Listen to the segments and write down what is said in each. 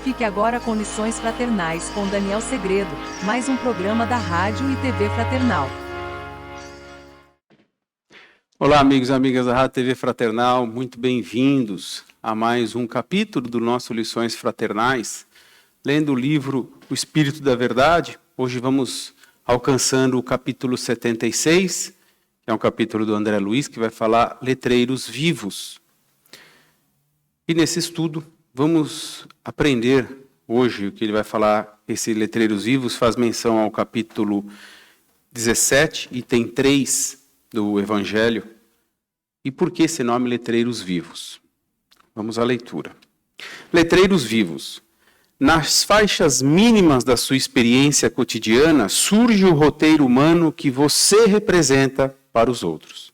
Fique agora com Lições Fraternais com Daniel Segredo, mais um programa da Rádio e TV Fraternal. Olá, amigos e amigas da Rádio e TV Fraternal, muito bem-vindos a mais um capítulo do nosso Lições Fraternais. Lendo o livro O Espírito da Verdade, hoje vamos alcançando o capítulo 76, que é um capítulo do André Luiz, que vai falar letreiros vivos. E nesse estudo, vamos aprender hoje o que ele vai falar. Esse letreiros vivos faz menção ao capítulo 17, item 3 do Evangelho. E por que esse nome letreiros vivos? Vamos à leitura. Letreiros vivos. Nas faixas mínimas da sua experiência cotidiana, surge o roteiro humano que você representa para os outros.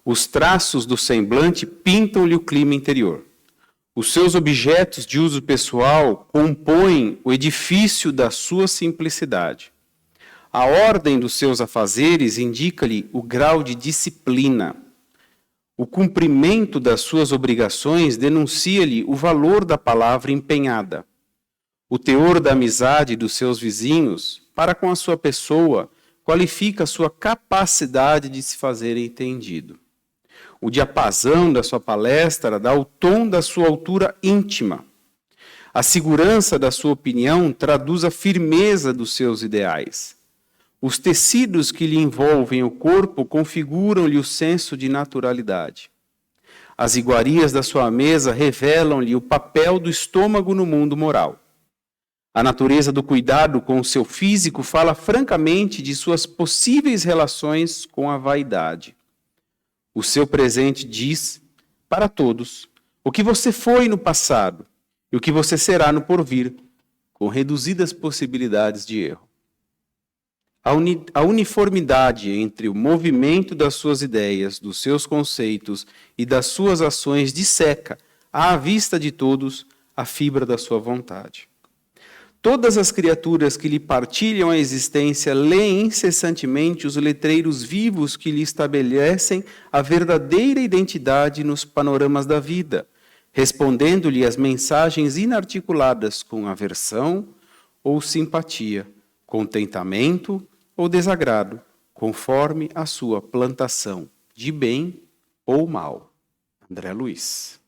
Os traços do semblante pintam-lhe o clima interior. Os seus objetos de uso pessoal compõem o edifício da sua simplicidade. A ordem dos seus afazeres indica-lhe o grau de disciplina. O cumprimento das suas obrigações denuncia-lhe o valor da palavra empenhada. O teor da amizade dos seus vizinhos, para com a sua pessoa, qualifica a sua capacidade de se fazer entendido. O diapasão da sua palestra dá o tom da sua altura íntima. A segurança da sua opinião traduz a firmeza dos seus ideais. Os tecidos que lhe envolvem o corpo configuram-lhe o senso de naturalidade. As iguarias da sua mesa revelam-lhe o papel do estômago no mundo moral. A natureza do cuidado com o seu físico fala francamente de suas possíveis relações com a vaidade. O seu presente diz, para todos, o que você foi no passado e o que você será no porvir, com reduzidas possibilidades de erro. A uniformidade entre o movimento das suas ideias, dos seus conceitos e das suas ações disseca, à vista de todos, a fibra da sua vontade. Todas as criaturas que lhe partilham a existência leem incessantemente os letreiros vivos que lhe estabelecem a verdadeira identidade nos panoramas da vida, respondendo-lhe as mensagens inarticuladas com aversão ou simpatia, contentamento ou desagrado, conforme a sua plantação de bem ou mal. André Luiz.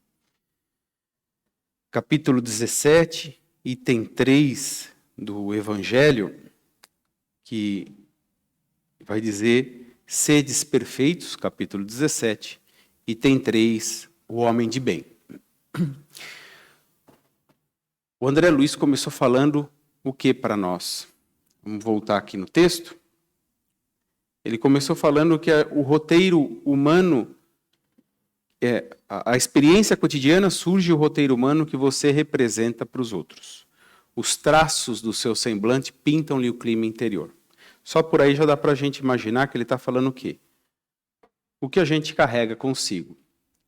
Capítulo 17, item 3 do Evangelho, que vai dizer, sedes perfeitos, capítulo 17, item 3, o homem de bem. O André Luiz começou falando o que para nós? Vamos voltar aqui no texto. Ele começou falando que o roteiro humano, a experiência cotidiana surge o roteiro humano que você representa para os outros. Os traços do seu semblante pintam-lhe o clima interior. Só por aí já dá para a gente imaginar que ele está falando o quê? O que a gente carrega consigo.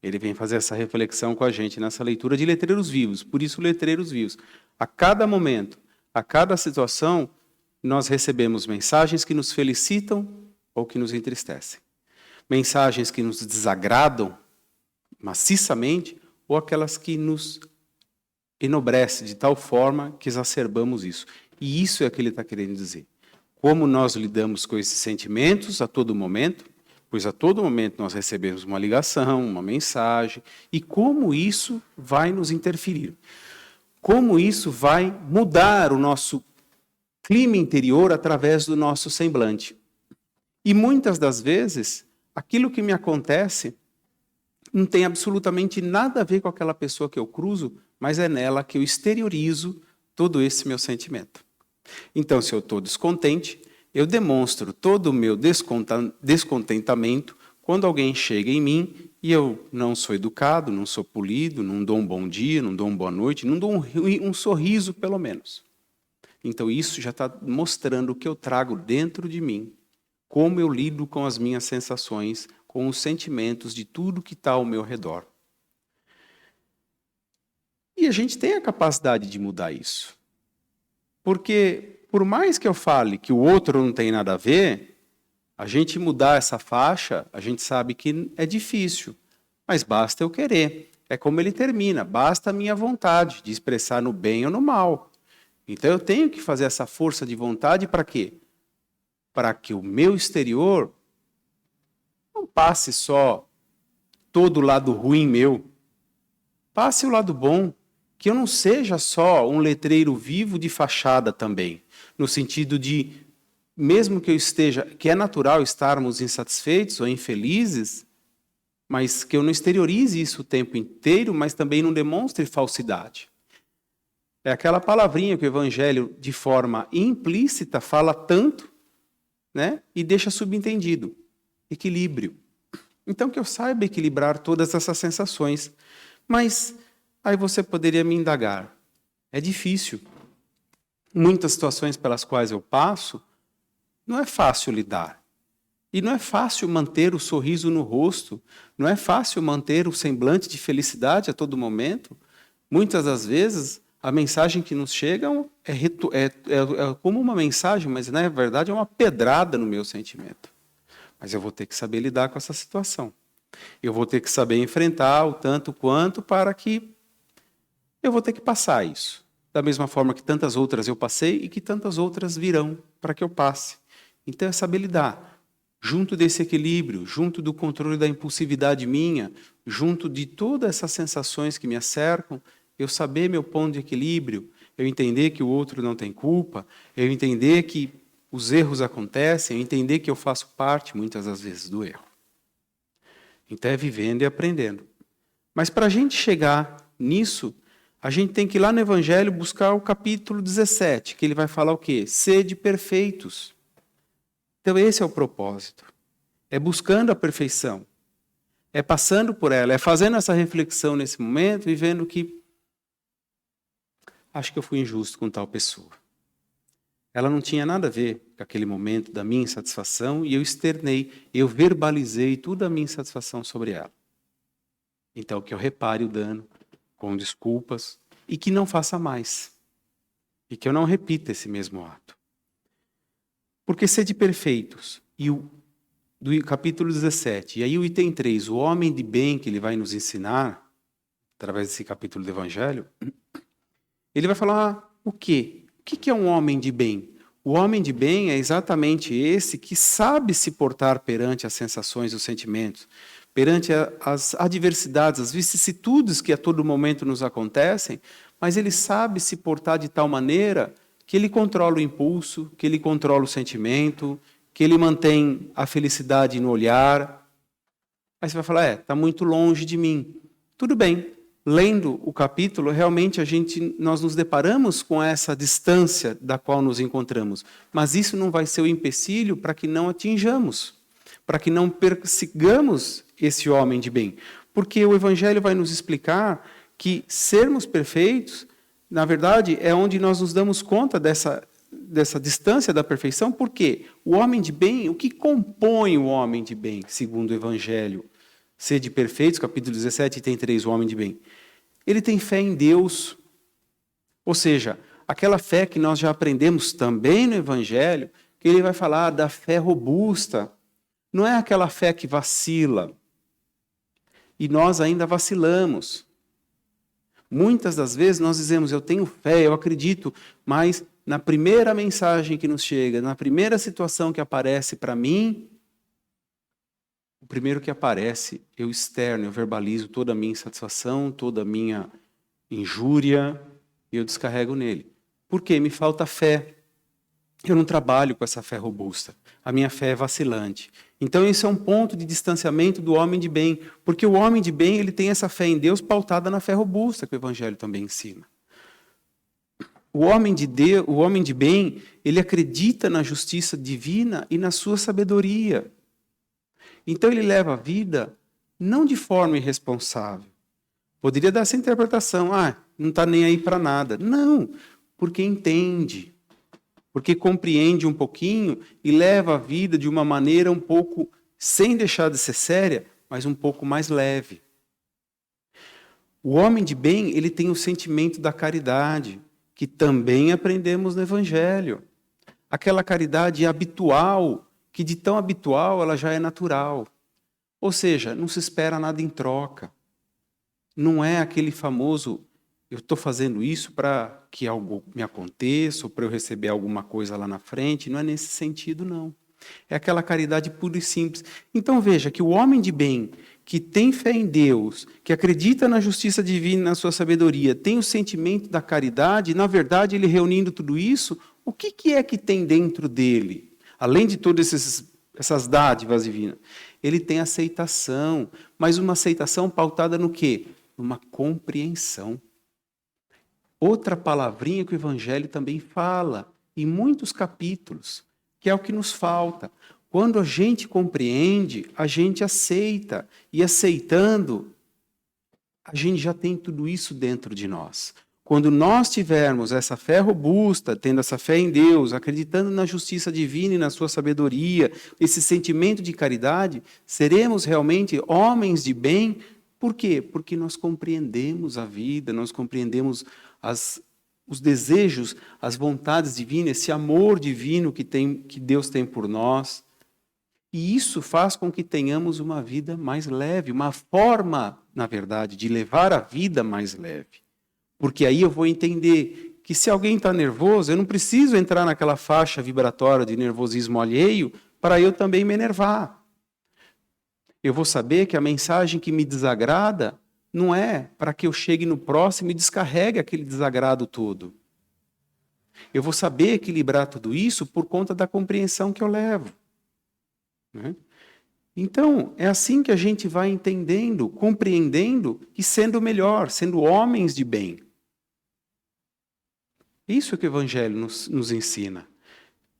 Ele vem fazer essa reflexão com a gente nessa leitura de letreiros vivos. Por isso, letreiros vivos. A cada momento, a cada situação, nós recebemos mensagens que nos felicitam ou que nos entristecem. Mensagens que nos desagradam maciçamente ou aquelas que nos enobrece de tal forma que exacerbamos isso. E isso é o que ele está querendo dizer. Como nós lidamos com esses sentimentos a todo momento, pois a todo momento nós recebemos uma ligação, uma mensagem, e como isso vai nos interferir. Como isso vai mudar o nosso clima interior através do nosso semblante. E muitas das vezes, aquilo que me acontece não tem absolutamente nada a ver com aquela pessoa que eu cruzo, mas é nela que eu exteriorizo todo esse meu sentimento. Então, se eu estou descontente, eu demonstro todo o meu descontentamento quando alguém chega em mim e eu não sou educado, não sou polido, não dou um bom dia, não dou uma boa noite, não dou um sorriso, pelo menos. Então, isso já está mostrando o que eu trago dentro de mim, como eu lido com as minhas sensações, com os sentimentos de tudo que está ao meu redor. E a gente tem a capacidade de mudar isso. Porque, por mais que eu fale que o outro não tem nada a ver, a gente mudar essa faixa, a gente sabe que é difícil, mas basta eu querer. é como ele termina, basta a minha vontade de expressar no bem ou no mal. Então eu tenho que fazer essa força de vontade para quê? Para que o meu exterior não passe só todo o lado ruim meu, passe o lado bom, que eu não seja só um letreiro vivo de fachada também, no sentido de, mesmo que eu esteja, que é natural estarmos insatisfeitos ou infelizes, mas que eu não exteriorize isso o tempo inteiro, mas também não demonstre falsidade. É aquela palavrinha que o Evangelho, de forma implícita, fala tanto, né, e deixa subentendido. Equilíbrio. Então, que eu saiba equilibrar todas essas sensações. Mas aí você poderia me indagar. É difícil. Muitas situações pelas quais eu passo, não é fácil lidar. E não é fácil manter o sorriso no rosto, não é fácil manter o semblante de felicidade a todo momento. Muitas das vezes, a mensagem que nos chega é como uma mensagem, mas na verdade é uma pedrada no meu sentimento. Mas eu vou ter que saber lidar com essa situação. Eu vou ter que saber enfrentar o tanto quanto para que eu vou ter que passar isso. Da mesma forma que tantas outras eu passei e que tantas outras virão para que eu passe. Então é saber lidar. Junto desse equilíbrio, junto do controle da impulsividade minha, junto de todas essas sensações que me cercam, eu saber meu ponto de equilíbrio, eu entender que o outro não tem culpa, eu entender que os erros acontecem, eu entender que eu faço parte, muitas das vezes, do erro. Então é vivendo e aprendendo. Mas para a gente chegar nisso, a gente tem que ir lá no Evangelho buscar o capítulo 17, que ele vai falar o quê? Sede perfeitos. Então esse é o propósito. É buscando a perfeição. É passando por ela, é fazendo essa reflexão nesse momento e vendo que acho que eu fui injusto com tal pessoa. Ela não tinha nada a ver com aquele momento da minha insatisfação e eu externei, eu verbalizei toda a minha insatisfação sobre ela. Então, que eu repare o dano com desculpas e que não faça mais. E que eu não repita esse mesmo ato. Porque sede perfeitos, e do capítulo 17, e aí o item 3, o homem de bem que ele vai nos ensinar, através desse capítulo do Evangelho, ele vai falar o quê? O que é um homem de bem? O homem de bem é exatamente esse que sabe se portar perante as sensações e os sentimentos, perante as adversidades, as vicissitudes que a todo momento nos acontecem, mas ele sabe se portar de tal maneira que ele controla o impulso, que ele controla o sentimento, que ele mantém a felicidade no olhar. Aí você vai falar, está muito longe de mim. Tudo bem. Lendo o capítulo, realmente nós nos deparamos com essa distância da qual nos encontramos. Mas isso não vai ser o empecilho para que não atinjamos, para que não persigamos esse homem de bem. Porque o Evangelho vai nos explicar que sermos perfeitos, na verdade, é onde nós nos damos conta dessa distância da perfeição. Por quê? O homem de bem, o que compõe o homem de bem, segundo o Evangelho? Sede perfeitos, capítulo 17, item 3, o homem de bem. Ele tem fé em Deus. Ou seja, aquela fé que nós já aprendemos também no Evangelho, que ele vai falar da fé robusta. Não é aquela fé que vacila. E nós ainda vacilamos. Muitas das vezes nós dizemos, eu tenho fé, eu acredito, mas na primeira mensagem que nos chega, na primeira situação que aparece para mim, o primeiro que aparece, eu externo, eu verbalizo toda a minha insatisfação, toda a minha injúria, e eu descarrego nele. Por quê? Me falta fé. Eu não trabalho com essa fé robusta. A minha fé é vacilante. Então, esse é um ponto de distanciamento do homem de bem, porque o homem de bem ele tem essa fé em Deus pautada na fé robusta, que o Evangelho também ensina. O homem de bem, ele acredita na justiça divina e na sua sabedoria. Então ele leva a vida não de forma irresponsável. Poderia dar essa interpretação, não está nem aí para nada. Não, porque entende, porque compreende um pouquinho e leva a vida de uma maneira um pouco, sem deixar de ser séria, mas um pouco mais leve. O homem de bem, ele tem o sentimento da caridade, que também aprendemos no Evangelho. Aquela caridade habitual, que de tão habitual ela já é natural. Ou seja, não se espera nada em troca. não é aquele famoso, eu estou fazendo isso para que algo me aconteça, ou para eu receber alguma coisa lá na frente. Não é nesse sentido, não. É aquela caridade pura e simples. Então veja que o homem de bem, que tem fé em Deus, que acredita na justiça divina e na sua sabedoria, tem o sentimento da caridade, na verdade, ele reunindo tudo isso, o que é que tem dentro dele? Além de todas essas dádivas divinas, ele tem aceitação, mas uma aceitação pautada no quê? Numa compreensão. Outra palavrinha que o Evangelho também fala, em muitos capítulos, que é o que nos falta. Quando a gente compreende, a gente aceita. E aceitando, a gente já tem tudo isso dentro de nós. Quando nós tivermos essa fé robusta, tendo essa fé em Deus, acreditando na justiça divina e na sua sabedoria, esse sentimento de caridade, seremos realmente homens de bem. Por quê? Porque nós compreendemos a vida, nós compreendemos os desejos, as vontades divinas, esse amor divino que Deus tem por nós. E isso faz com que tenhamos uma vida mais leve, uma forma, na verdade, de levar a vida mais leve. Porque aí eu vou entender que se alguém está nervoso, eu não preciso entrar naquela faixa vibratória de nervosismo alheio para eu também me enervar. Eu vou saber que a mensagem que me desagrada não é para que eu chegue no próximo e descarregue aquele desagrado todo. Eu vou saber equilibrar tudo isso por conta da compreensão que eu levo. Né? Então, é assim que a gente vai entendendo, compreendendo e sendo melhor, sendo homens de bem. Isso que o Evangelho nos ensina.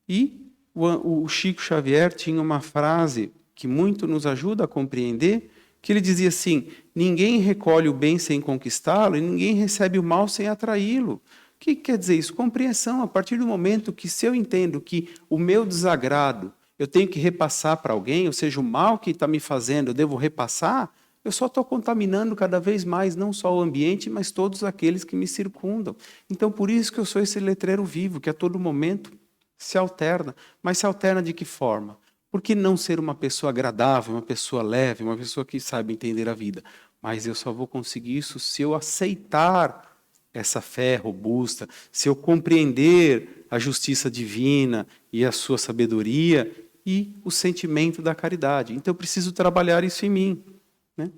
E o Chico Xavier tinha uma frase que muito nos ajuda a compreender, que ele dizia assim: ninguém recolhe o bem sem conquistá-lo e ninguém recebe o mal sem atraí-lo. O que quer dizer isso? Compreensão. A partir do momento que, se eu entendo que o meu desagrado eu tenho que repassar para alguém, ou seja, o mal que está me fazendo eu devo repassar, eu só estou contaminando cada vez mais, não só o ambiente, mas todos aqueles que me circundam. Então, por isso que eu sou esse letreiro vivo, que a todo momento se alterna. Mas se alterna de que forma? Por que não ser uma pessoa agradável, uma pessoa leve, uma pessoa que sabe entender a vida? Mas eu só vou conseguir isso se eu aceitar essa fé robusta, se eu compreender a justiça divina e a sua sabedoria e o sentimento da caridade. Então eu preciso trabalhar isso em mim. Né?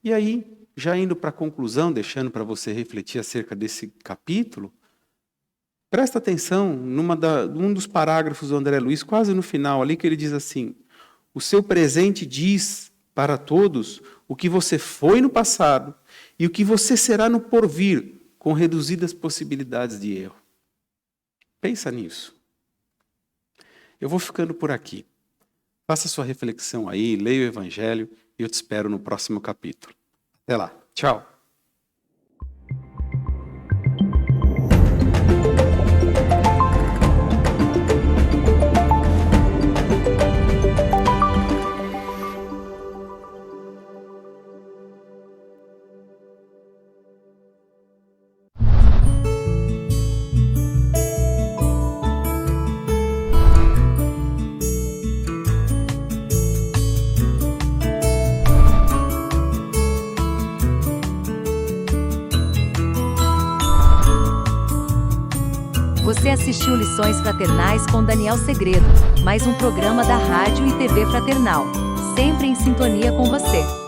E aí, já indo para a conclusão, deixando para você refletir acerca desse capítulo, presta atenção num dos parágrafos do André Luiz, quase no final ali, que ele diz assim: o seu presente diz para todos o que você foi no passado e o que você será no porvir, com reduzidas possibilidades de erro. Pensa nisso. Eu vou ficando por aqui. Faça sua reflexão aí, leia o Evangelho e eu te espero no próximo capítulo. Até lá. Tchau. Você assistiu Lições Fraternais com Daniel Segredo, mais um programa da Rádio e TV Fraternal, sempre em sintonia com você.